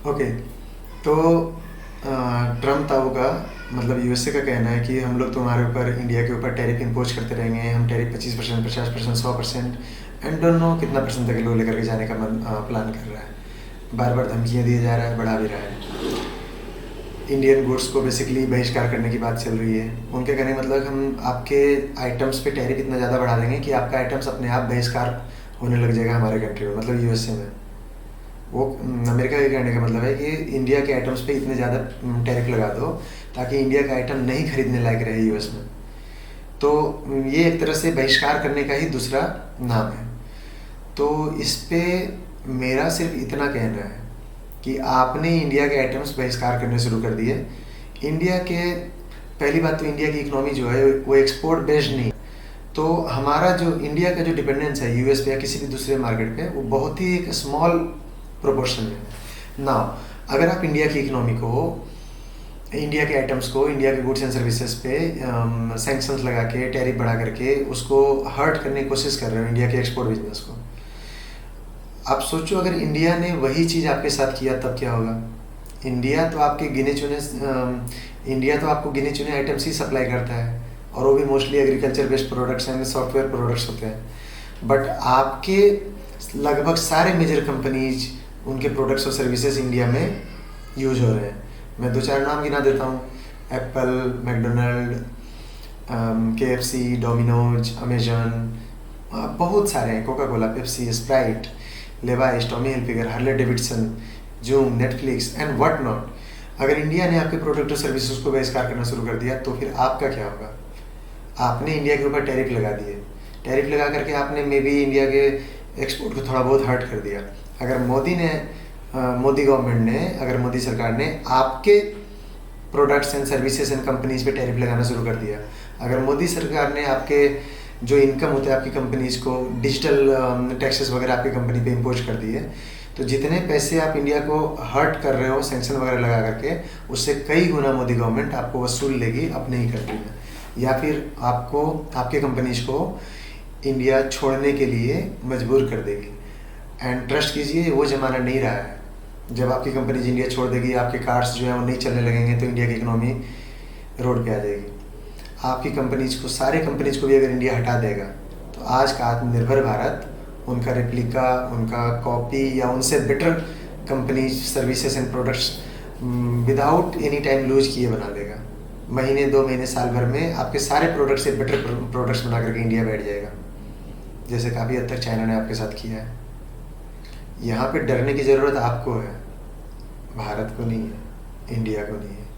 Okay. तो Trump ताऊ का मतलब यूएसए का कहना है कि हम लोग तुम्हारे ऊपर, इंडिया के ऊपर टैरिफ इम्पोज करते रहेंगे। हम टैरिफ 25%, 50%, 100% एंड डोंट नो कितना परसेंट तक लोग लेकर के जाने का प्लान कर रहा है। बार बार धमकियाँ दिए जा रहा है, बढ़ा भी रहा है। इंडियन गुड्स को बेसिकली बहिष्कार करने की बात चल रही है। उनके कहने का मतलब हम आपके आइटम्स पे टैरिफ इतना ज़्यादा बढ़ा देंगे कि आपका आइटम्स अपने आप बहिष्कार होने लग जाएगा हमारे कंट्री में, मतलब यूएसए में। वो अमेरिका के कहने का मतलब है कि इंडिया के आइटम्स पे इतने ज़्यादा टैरिफ लगा दो ताकि इंडिया का आइटम नहीं खरीदने लायक रहे यूएस में। तो ये एक तरह से बहिष्कार करने का ही दूसरा नाम है। तो इस पे मेरा सिर्फ इतना कहना है कि आपने इंडिया के आइटम्स बहिष्कार करने शुरू कर दिए। इंडिया के, पहली बात तो इंडिया की इकोनॉमी जो है वो एक्सपोर्ट बेस्ड नहीं। तो हमारा जो इंडिया का जो डिपेंडेंस है यूएस पे या किसी भी दूसरे मार्केट पे, वो बहुत ही एक स्मॉल प्रोपोर्शन में ना। अगर आप इंडिया की इकोनॉमी को, इंडिया के आइटम्स को, इंडिया के गुड्स एंड सर्विसेज पे सैंक्शंस लगा के, टैरिफ बढ़ा करके उसको हर्ट करने की कोशिश कर रहे हो इंडिया के एक्सपोर्ट बिजनेस को, आप सोचो अगर इंडिया ने वही चीज़ आपके साथ किया तब क्या होगा। इंडिया तो आपके गिने चुने इंडिया तो आपको गिने चुने आइटम्स ही सप्लाई करता है, और वो भी mostly agriculture based products and software products होते हैं। बट आपके लगभग सारे मेजर कंपनीज, उनके प्रोडक्ट्स और सर्विसेज इंडिया में यूज हो रहे हैं। मैं दो चार नाम गिना देता हूँ: Apple, McDonald, KFC, Domino's, Amazon, बहुत सारे हैं, Coca Cola, Pepsi, Sprite, Levi's, Tommy Hilfiger, Harley Davidson, zoom, Netflix and what not. अगर इंडिया ने आपके प्रोडक्ट और सर्विसेज को बहिष्कार करना शुरू कर दिया तो फिर आपका क्या होगा। आपने इंडिया के ऊपर टैरिफ लगा दिए, टैरिफ लगा करके आपने मे बी इंडिया के एक्सपोर्ट को थोड़ा बहुत हर्ट कर दिया। अगर मोदी गवर्नमेंट ने, अगर मोदी सरकार ने आपके products and services and companies पे टैरिफ लगाना शुरू कर दिया, अगर मोदी सरकार ने आपके जो इनकम होते हैं आपकी कंपनीज को, डिजिटल टैक्सेस वगैरह आपकी कंपनी पे इम्पोज कर दिए, तो जितने पैसे आप इंडिया को हर्ट कर रहे हो सैंक्शन वगैरह लगा करके, उससे कई गुना मोदी गवर्नमेंट आपको वसूल लेगी अपने ही कंट्री में, या फिर आपको, आपके कंपनीज को इंडिया छोड़ने के लिए मजबूर कर देगी। एंड ट्रस्ट कीजिए, वो ज़माना नहीं रहा है। जब आपकी कंपनीज इंडिया छोड़ देगी, आपके कार्स जो हैं वो नहीं चलने लगेंगे, तो इंडिया की इकोनॉमी रोड पे आ जाएगी। आपकी कंपनीज को, सारे कंपनीज को भी अगर इंडिया हटा देगा, तो आज का आत्मनिर्भर भारत उनका रेप्लिका, उनका कॉपी या उनसे better companies, services and products without any time lose किए बना देगा। महीने, 2 महीने, साल भर में आपके सारे प्रोडक्ट से बेटर प्रोडक्ट्स बना करके इंडिया बैठ जाएगा, जैसे काफ़ी हद तक चाइना ने आपके साथ किया है। यहाँ पे डरने की ज़रूरत आपको है, भारत को नहीं है, इंडिया को नहीं है।